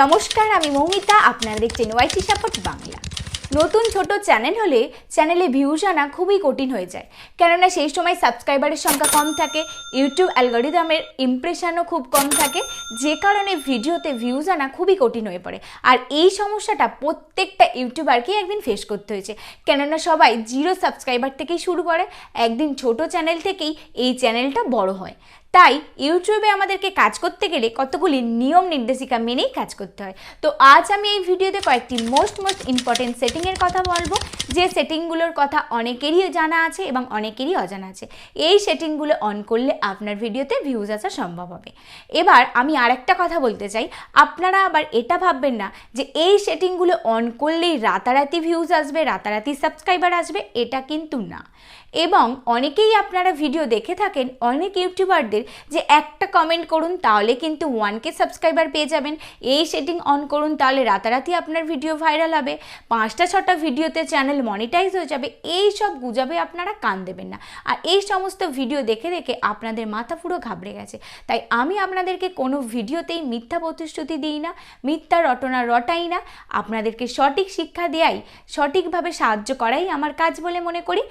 নমস্কার, আমি মৌমিতা। আপনারা দেখছেন ওয়াইটি সাপোর্ট বাংলা। নতুন ছোট চ্যানেল হলে চ্যানেলে ভিউজ আনা খুবই কঠিন হয়ে যায়, কেননা সেই সময় সাবস্ক্রাইবারের সংখ্যা কম থাকে, ইউটিউব অ্যালগরিদমের ইমপ্রেশনও খুব কম থাকে, যে কারণে ভিডিওতে ভিউজ আনা খুবই কঠিন হয়ে পড়ে। আর এই সমস্যাটা প্রত্যেকটা ইউটিউবারকেই একদিন ফেস করতে হয়েছে, কেননা সবাই 0 সাবস্ক্রাইবার থেকেই শুরু করে, একদিন ছোট চ্যানেল থেকেই এই চ্যানেলটা বড় হয়। তাই ইউটিউবে আমাদেরকে কাজ করতে গেলে কতগুলি নিয়ম নির্দেশিকা মেনেই কাজ করতে হয়। তো আজ আমি এই ভিডিওতে কয়েকটি মোস্ট ইম্পর্টেন্ট সেটিংয়ের কথা বলবো, যে সেটিংগুলোর কথা অনেকেরই জানা আছে এবং অনেকেরই অজানা আছে। এই সেটিংগুলো অন করলে আপনার ভিডিওতে ভিউজ আসা সম্ভব হবে। এবার আমি আরেকটা কথা বলতে চাই, আপনারা আবার এটা ভাববেন না যে এই সেটিংগুলো অন করলেই রাতারাতি ভিউজ আসবে, রাতারাতি সাবস্ক্রাইবার আসবে, এটা কিন্তু না। এবং অনেকেই আপনারা ভিডিও দেখে থাকেন অনেক ইউটিউবারদের যে একটা কমেন্ট করুন তাহলে কিন্তু 1K সাবস্ক্রাইবার পেয়ে যাবেন, এই সেটিং অন করুন তাহলে রাতারাতি আপনার ভিডিও ভাইরাল হবে, 5টা 6টা ভিডিওতে চ্যানেল মনিটাইজ হয়ে যাবে। এই সব গুজবে আপনারা কান দেবেন না। আর এই সমস্ত ভিডিও দেখে দেখে আপনাদের মাথা পুরো ঘাবড়ে গেছে। তাই আমি আপনাদেরকে কোনো ভিডিওতেই মিথ্যা প্রতিশ্রুতি দিই না, মিথ্যা রটনা রটাই না, আপনাদেরকে সঠিক শিক্ষা দেয়াই, সঠিকভাবে সাহায্য করাই আমার কাজ বলে মনে করি।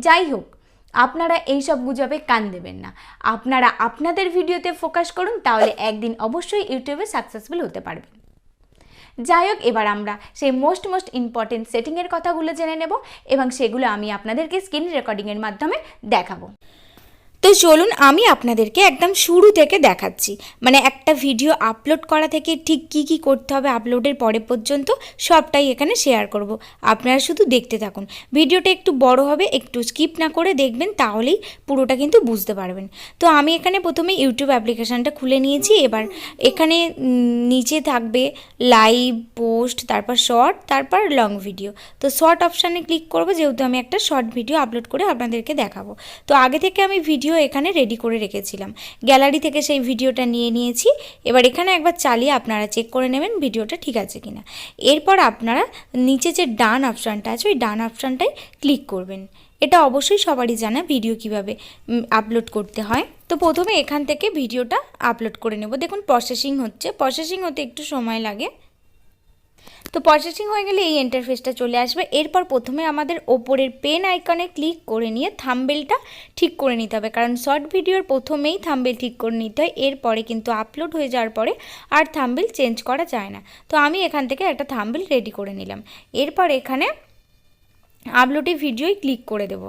যাই হোক, আপনারা এইসব গুজবে কান দেবেন না, আপনারা আপনাদের ভিডিওতে ফোকাস করুন, তাহলে একদিন অবশ্যই ইউটিউবে সাকসেসফুল হতে পারবেন। যাই হোক, এবার আমরা সেই মোস্ট ইম্পর্টেন্ট সেটিংয়ের কথাগুলো জেনে নেব এবং সেগুলো আমি আপনাদেরকে স্ক্রিন রেকর্ডিংয়ের মাধ্যমে দেখাবো। তো চলুন আমি আপনাদেরকে একদম শুরু থেকে দেখাচ্ছি, মানে একটা ভিডিও আপলোড করা থেকে ঠিক কি করতে হবে আপলোডের পরে পর্যন্ত সবটাই এখানে শেয়ার করব। আপনারা শুধু দেখতে থাকুন, ভিডিওটা একটু বড় হবে, একটু স্কিপ না করে দেখবেন, তাহলেই পুরোটা কিন্তু বুঝতে পারবেন। তো আমি এখানে প্রথমে ইউটিউব অ্যাপ্লিকেশানটা খুলে নিয়েছি। এবার এখানে নিচে থাকবে লাইভ, পোস্ট, তারপর শর্ট, তারপর লং ভিডিও। তো শর্ট অপশানে ক্লিক করব, যেহেতু আমি একটা শর্ট ভিডিও আপলোড করে আপনাদেরকে দেখাবো। তো আগে থেকে আমি ভিডিও এখানে রেডি করে রেখেছিলাম, গ্যালারি থেকে সেই ভিডিওটা নিয়েছি। এবার এখানে একবার চালিয়ে আপনারা চেক করে নেবেন ভিডিওটা ঠিক আছে কিনা। এরপর আপনারা নিচে যে ডান অপশানটা আছে ওই ডান অপশানটায় ক্লিক করবেন। এটা অবশ্যই সবারই জানা ভিডিও কিভাবে আপলোড করতে হয়। তো প্রথমে এখান থেকে ভিডিওটা আপলোড করে নেব। দেখুন প্রসেসিং হচ্ছে, প্রসেসিং হতে একটু সময় লাগে। তো প্রসেসিং হয়ে গেলে এই ইন্টারফেসটা চলে আসবে। এরপর প্রথমে আমাদের ওপরের পেন আইকনে ক্লিক করে নিয়ে থাম্বনেলটা ঠিক করে নিতে হবে, কারণ শর্ট ভিডিওর প্রথমেই থাম্বনেল ঠিক করে নিতে হয়, এরপরে কিন্তু আপলোড হয়ে যাওয়ার পরে আর থাম্বনেল চেঞ্জ করা যায় না। তো আমি এখান থেকে একটা থাম্বনেল রেডি করে নিলাম। এরপর এখানে আপলোডে ভিডিওই ক্লিক করে দেব।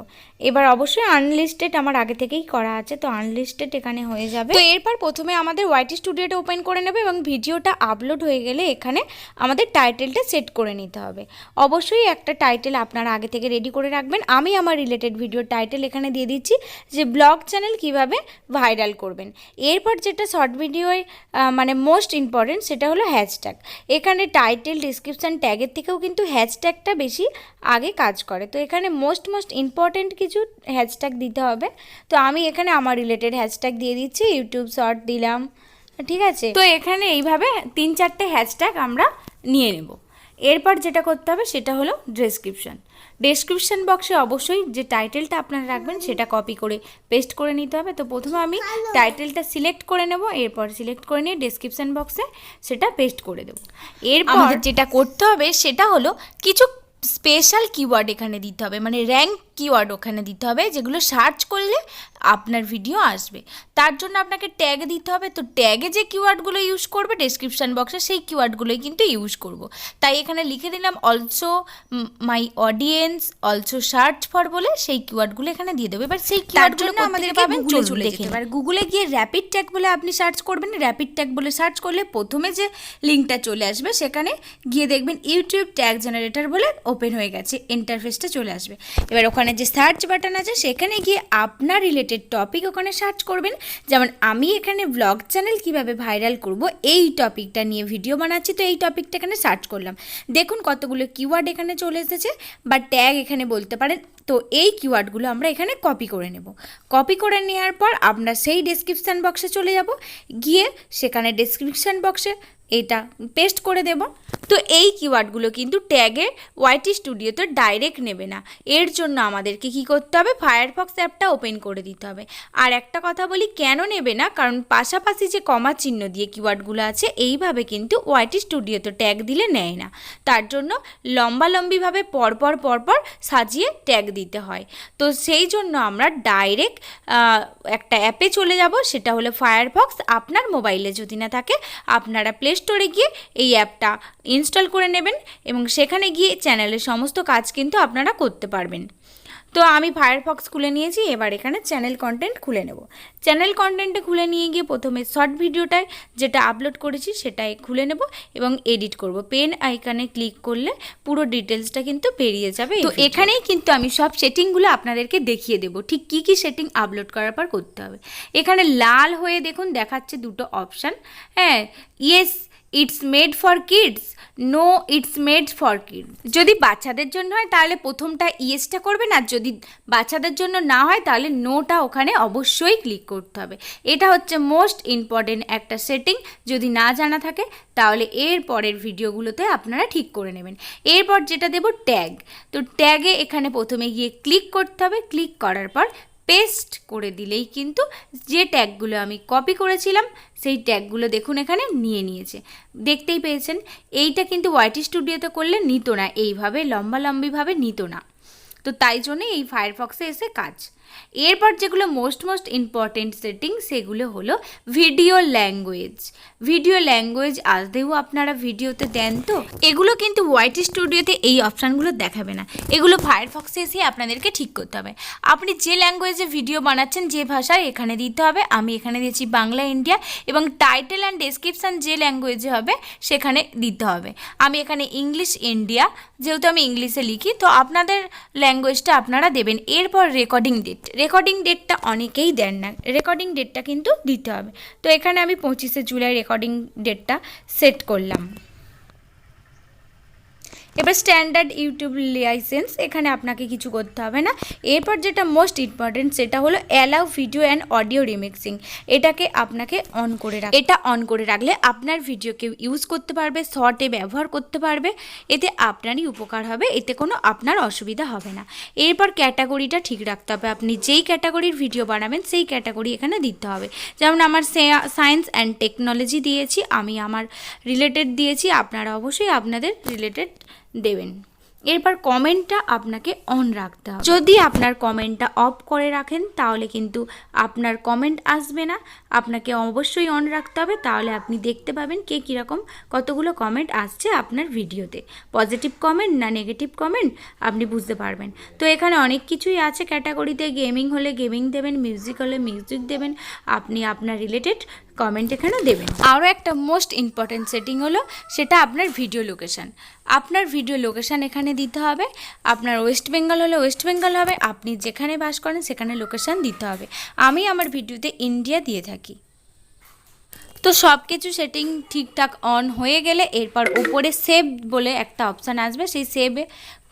এবার অবশ্যই আনলিস্টেড আমার আগে থেকেই করা আছে, তো আনলিস্টেড এখানে হয়ে যাবে। তো এরপর প্রথমে আমাদের ওয়াইটি স্টুডিওটা ওপেন করে নেবে এবং ভিডিওটা আপলোড হয়ে গেলে এখানে আমাদের টাইটেলটা সেট করে নিতে হবে। অবশ্যই একটা টাইটেল আপনারা আগে থেকে রেডি করে রাখবেন। আমি আমার রিলেটেড ভিডিওর টাইটেল এখানে দিয়ে দিচ্ছি যে ব্লগ চ্যানেল কিভাবে ভাইরাল করবেন। এরপর যেটা শর্ট ভিডিওয় মানে মোস্ট ইম্পর্টেন্ট সেটা হলো হ্যাশট্যাগ। এখানে টাইটেল, ডিসক্রিপশান, ট্যাগের থেকেও কিন্তু হ্যাশট্যাগটা বেশি আগে কাজ করে। তো এখানে মোস্ট ইম্পর্টেন্ট কিছু হ্যাশট্যাগ দিতে হবে। তো আমি এখানে আমার রিলেটেড হ্যাশট্যাগ দিয়ে দিচ্ছি, ইউটিউব শর্ট দিলাম, ঠিক আছে। তো এখানে এইভাবে 3-4টে হ্যাশট্যাগ আমরা নিয়ে নেব। এরপর যেটা করতে হবে সেটা হলো ডেসক্রিপশন বক্সে অবশ্যই যে টাইটেলটা আপনারা রাখবেন সেটা কপি করে পেস্ট করে নিতে হবে। তো প্রথমে আমি টাইটেলটা সিলেক্ট করে নেব, এরপর সিলেক্ট করে নিয়ে ডেসক্রিপশন বক্সে সেটা পেস্ট করে দেব। এরপর যেটা করতে হবে সেটা হলো কিছু স্পেশাল কিওয়ার্ড এখানে দিতে হবে, মানে র্যাঙ্ক কিওয়ার্ড ওখানে দিতে হবে, যেগুলো সার্চ করলে আপনার ভিডিও আসবে। তার জন্য আপনাকে ট্যাগ দিতে হবে। তো ট্যাগে যে কিওয়ার্ডগুলো ইউজ করবে ডেসক্রিপশন বক্সে সেই কিওয়ার্ডগুলোই কিন্তু ইউজ করব। তাই এখানে লিখে দিলাম also my audience, also search for বলে সেই কিওয়ার্ডগুলো এখানে দিয়ে দেবো। এবার সেই কিওয়ার্ডগুলো আমাদের পাবেন চলে যেতে। এবার গুগলে গিয়ে র্যাপিড ট্যাগ বলে আপনি সার্চ করবেন। র্যাপিড ট্যাগ বলে সার্চ করলে প্রথমে যে লিঙ্কটা চলে আসবে সেখানে গিয়ে দেখবেন ইউটিউব ট্যাগ জেনারেটর বলে ওপেন হয়ে গেছে, ইন্টারফেসটা চলে আসবে। এবার ওখানে যে সার্চ বাটন আছে সেখানে গিয়ে আপনার রিলেটেড টপিক ওখানে সার্চ করবেন। যেমন আমি এখানে ব্লগ চ্যানেল কিভাবে ভাইরাল করব এই টপিকটা নিয়ে ভিডিও বানাচ্ছি, তো এই টপিকটা এখানে সার্চ করলাম। দেখুন কতগুলো কিওয়ার্ড এখানে চলে এসেছে, বা ট্যাগ এখানে বলতে পারেন। তো এই কিওয়ার্ডগুলো আমরা এখানে কপি করে নেব। কপি করে নেওয়ার পর আমরা সেই ডেসক্রিপশান বক্সে চলে যাব, গিয়ে সেখানে ডেসক্রিপশান বক্সে এটা পেস্ট করে দেব। তো এই কিওয়ার্ডগুলো কিন্তু ট্যাগে ytstudio ডাইরেক্ট নেবে না, এর জন্য আমাদেরকে কি করতে হবে, ফায়ারফক্স অ্যাপটা ওপেন করে দিতে হবে। আর একটা কথা বলি, কেন নেবে না, কারণ পাশাপাশি যে কমা চিহ্ন দিয়ে কিওয়ার্ডগুলো আছে এইভাবে কিন্তু ytstudio ট্যাগ দিলে নেয় না, তার জন্য লম্বালম্বিভাবে পরপর সাজিয়ে ট্যাগ দিতে হয়। তো সেই জন্য আমরা ডাইরেক্ট একটা অ্যাপে চলে যাব, সেটা হলো ফায়ারফক্স। আপনার মোবাইলে যদি না থাকে আপনারা প্লে স্টোরে গিয়ে এই অ্যাপটা ইনস্টল করে নেবেন এবং সেখানে গিয়ে চ্যানেলের সমস্ত কাজ কিন্তু আপনারা করতে পারবেন। তো আমি ফায়ারফক্স খুলে নিয়েছি, এবার এখানে চ্যানেল কন্টেন্ট খুলে নেব। চ্যানেল কন্টেন্টে খুলে নিয়ে গিয়ে প্রথমে শর্ট ভিডিওটায় যেটা আপলোড করেছি সেটাই খুলে নেব এবং এডিট করব। পেন আইকনে ক্লিক করলে পুরো ডিটেলসটা কিন্তু বেরিয়ে যাবে। তো এখানেই কিন্তু আমি সব সেটিংগুলো আপনাদেরকে দেখিয়ে দেবো, ঠিক কী কী সেটিং আপলোড করার পর করতে হবে। এখানে লাল হয়ে দেখুন দেখাচ্ছে দুটো অপশান, হ্যাঁ, yes it's made for kids, no it's made for kids. যদি বাচ্চাদের জন্য হয় তাহলে প্রথমটা ইয়েসটা করবেন, আর যদি বাচ্চাদের জন্য না হয় তাহলে নোটা ওখানে অবশ্যই ক্লিক করতে হবে। এটা হচ্ছে মোস্ট ইম্পর্টেন্ট একটা সেটিং, যদি না জানা থাকে তাহলে এর পরের ভিডিওগুলোতে আপনারা ঠিক করে নেবেন। এরপর যেটা দেব ট্যাগ, তো ট্যাগে এখানে প্রথমে গিয়ে ক্লিক করতে হবে। ক্লিক করার পর পেস্ট করে দিলেই কিন্তু যে ট্যাগগুলো আমি কপি করেছিলাম সেই ট্যাগগুলো দেখুন এখানে নিয়ে নিয়েছে, দেখতেই পেয়েছেন। এইটা কিন্তু ytstudio করলে নিত না, এইভাবে লম্বালম্বিভাবে নিত না, তো তাই জন্য এই ফায়ারফক্সে এসে কাজ। এরপর যেগুলো মোস্ট ইম্পর্টেন্ট সেটিং সেগুলো হলো ভিডিও ল্যাঙ্গুয়েজ। ভিডিও ল্যাঙ্গুয়েজ আদৌ আপনারা ভিডিওতে দেন তো? এগুলো কিন্তু ytstudio এই অপশানগুলো দেখাবে না, এগুলো ফায়ারফক্সে এসে আপনাদেরকে ঠিক করতে হবে। আপনি যে ল্যাঙ্গুয়েজে ভিডিও বানাচ্ছেন, যে ভাষায়, এখানে দিতে হবে। আমি এখানে দিয়েছি বাংলা ইন্ডিয়া, এবং টাইটেল অ্যান্ড ডেসক্রিপশান যে ল্যাঙ্গুয়েজে হবে সেখানে দিতে হবে। আমি এখানে ইংলিশ ইন্ডিয়া, যেহেতু আমি ইংলিশে লিখি, তো আপনাদের ল্যাঙ্গুয়েজটা আপনারা দেবেন। এরপর রেকর্ডিং ডেটটা অনেকেই দেন না, রেকর্ডিং ডেটটা কিন্তু দিতে হবে। তো এখানে আমি 25শে জুলাই রেকর্ডিং ডেটটা সেট করলাম। এবার স্ট্যান্ডার্ড ইউটিউব লাইসেন্স, এখানে আপনাকে কিছু করতে হবে না। এরপর যেটা মোস্ট ইম্পর্টেন্ট সেটা হলো allow video and audio remixing, এটাকে আপনাকে অন করে এটা অন করে রাখলে আপনার ভিডিও কেউ ইউজ করতে পারবে, শর্টে ব্যবহার করতে পারবে, এতে আপনারই উপকার হবে, এতে কোনো আপনার অসুবিধা হবে না। এরপর ক্যাটাগরিটা ঠিক রাখতে হবে, আপনি যেই ক্যাটাগরির ভিডিও বানাবেন সেই ক্যাটাগরি এখানে দিতে হবে। যেমন আমার সায়েন্স অ্যান্ড টেকনোলজি দিয়েছি, আমি আমার রিলেটেড দিয়েছি, আপনারা অবশ্যই আপনাদের রিলেটেড দেবেন। এরপর কমেন্টটা আপনাকে অন রাখতে হবে। যদি আপনার কমেন্টটা অফ করে রাখেন তাহলে কিন্তু আপনার কমেন্ট আসবে না, আপনাকে অবশ্যই অন রাখতে হবে, তাহলে আপনি দেখতে পাবেন কে কীরকম কতগুলো কমেন্ট আসছে আপনার ভিডিওতে, পজিটিভ কমেন্ট না নেগেটিভ কমেন্ট আপনি বুঝতে পারবেন। তো এখানে অনেক কিছুই আছে ক্যাটাগরিতে, গেমিং হলে গেমিং দেবেন, মিউজিক হলে মিউজিক দেবেন, আপনি আপনার রিলেটেড কমেন্ট এখানে দেবেন। আরও একটা মোস্ট ইম্পর্টেন্ট সেটিং হলো সেটা আপনার ভিডিও লোকেশান। আপনার ভিডিও লোকেশান এখানে দিতে হবে, আপনার ওয়েস্ট বেঙ্গল হলে ওয়েস্ট বেঙ্গল হবে, আপনি যেখানে বাস করেন সেখানে লোকেশান দিতে হবে। আমি আমার ভিডিওতে ইন্ডিয়া দিয়ে থাকি। তো সব কিছু সেটিং ঠিকঠাক অন হয়ে গেলে এরপর উপরে সেভ বলে একটা অপশান আসবে, সেই সেভে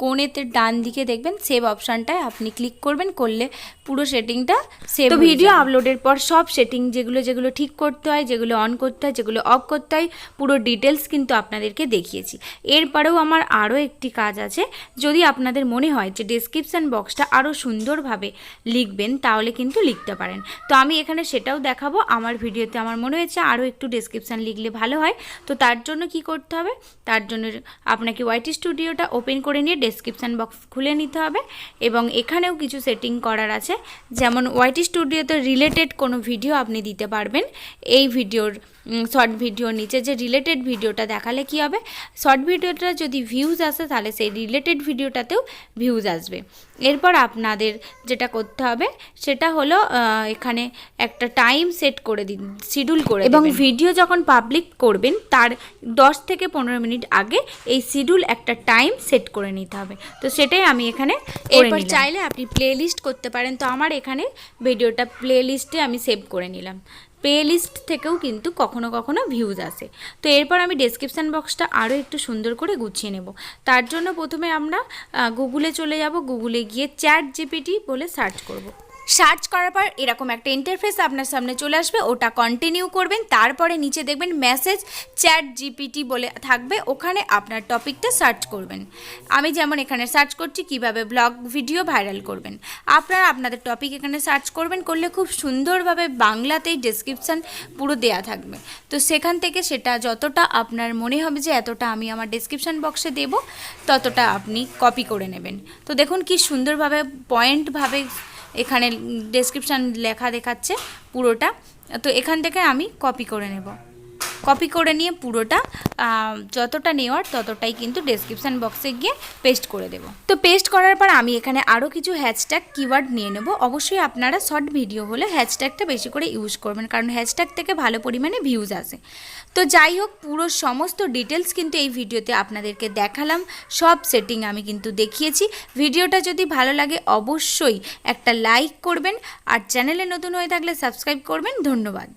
কোণেতে ডান দিকে দেখবেন সেভ অপশানটায় আপনি ক্লিক করবেন, করলে পুরো সেটিংটা সেভ। তো ভিডিও আপলোডের পর সব সেটিং যেগুলো ঠিক করতে হয়, যেগুলো অন করতে হয়, যেগুলো অফ করতে হয়, পুরো ডিটেলস কিন্তু আপনাদেরকে দেখিয়েছি। এরপরেও আমার আরও একটি কাজ আছে, যদি আপনাদের মনে হয় যে ডেসক্রিপশান বক্সটা আরও সুন্দরভাবে লিখবেন তাহলে কিন্তু লিখতে পারেন। তো আমি এখানে সেটাও দেখাবো। আমার ভিডিওতে আমার মনে হয়েছে আরও একটু ডেসক্রিপশান লিখলে ভালো হয়। তো তার জন্য কি করতে হবে, তার জন্য আপনাকে ytstudio ওপেন করে নিয়ে ডেসক্রিপশান বক্স খুলে নিতে হবে, এবং এখানেও কিছু সেটিং করার আছে। যেমন ytstudio রিলেটেড কোনো ভিডিও আপনি দিতে পারবেন। এই ভিডিওর শর্ট ভিডিওর নিচে যে রিলেটেড ভিডিওটা দেখালে কি হবে, শর্ট ভিডিওটা যদি ভিউজ আসে তাহলে সেই রিলেটেড ভিডিওটাতেও ভিউজ আসবে। এরপর আপনাদের যেটা করতে হবে সেটা হলো এখানে একটা টাইম সেট করে দিন, শিডিউল করে, এবং ভিডিও যখন পাবলিক করবেন তার 10 থেকে 15 মিনিট আগে এই শিডিউল একটা টাইম সেট করে নিতে হবে। তো সেটাই আমি এখানে, এরপর চাইলে আপনি প্লেলিস্ট করতে পারেন। তো আমার এখানে ভিডিওটা প্লেলিস্টে আমি সেভ করে নিলাম, প্লেলিস্ট থেকেও কিন্তু কখনো কখনো ভিউজ আসে। তো এরপর আমি ডেসক্রিপশান বক্সটা আরও একটু সুন্দর করে গুছিয়ে নেব। তার জন্য প্রথমে আমরা গুগলে চলে যাব, গুগলে গিয়ে চ্যাট জিপিটি বলে সার্চ করব। সার্চ করার পর এরকম একটা ইন্টারফেস আপনার সামনে চলে আসবে, ওটা কন্টিনিউ করবেন। তারপরে নিচে দেখবেন মেসেজ চ্যাট জিপিটি বলে থাকবে, ওখানে আপনার টপিকটা সার্চ করবেন। আমি যেমন এখানে সার্চ করছি কিভাবে ব্লগ ভিডিও ভাইরাল করবেন। আপনারা আপনাদের টপিক এখানে সার্চ করবেন, করলে খুব সুন্দরভাবে বাংলাতেই ডেসক্রিপশান পুরো দেয়া থাকবে। তো সেখান থেকে সেটা যতটা আপনার মনে হবে যে এতটা আমি আমার ডেসক্রিপশান বক্সে দেব, ততটা আপনি কপি করে নেবেন। তো দেখুন কি সুন্দরভাবে পয়েন্টভাবে এখানে ডেসক্রিপশান লেখা দেখাচ্ছে পুরোটা। তো এখান থেকে আমি কপি করে নেব, কপি করে নিয়ে পুরোটা যতটা নেওয়ার ততটাই কিন্তু ডেসক্রিপশান বক্সে গিয়ে পেস্ট করে দেব। তো পেস্ট করার পর আমি এখানে আরও কিছু হ্যাশট্যাগ কিওয়ার্ড নিয়ে নেব। অবশ্যই আপনারা শর্ট ভিডিও হলে হ্যাশট্যাগটা বেশি করে ইউজ করবেন, কারণ হ্যাশট্যাগ থেকে ভালো পরিমাণে ভিউজ আসে। তো যাই হোক, পুরো সমস্ত ডিটেলস কিন্তু এই ভিডিওতে আপনাদেরকে দেখালাম, সব সেটিং আমি কিন্তু দেখিয়েছি। ভিডিওটা যদি ভালো লাগে অবশ্যই একটা লাইক করবেন, আর চ্যানেলে নতুন হয়ে থাকলে সাবস্ক্রাইব করবেন। ধন্যবাদ।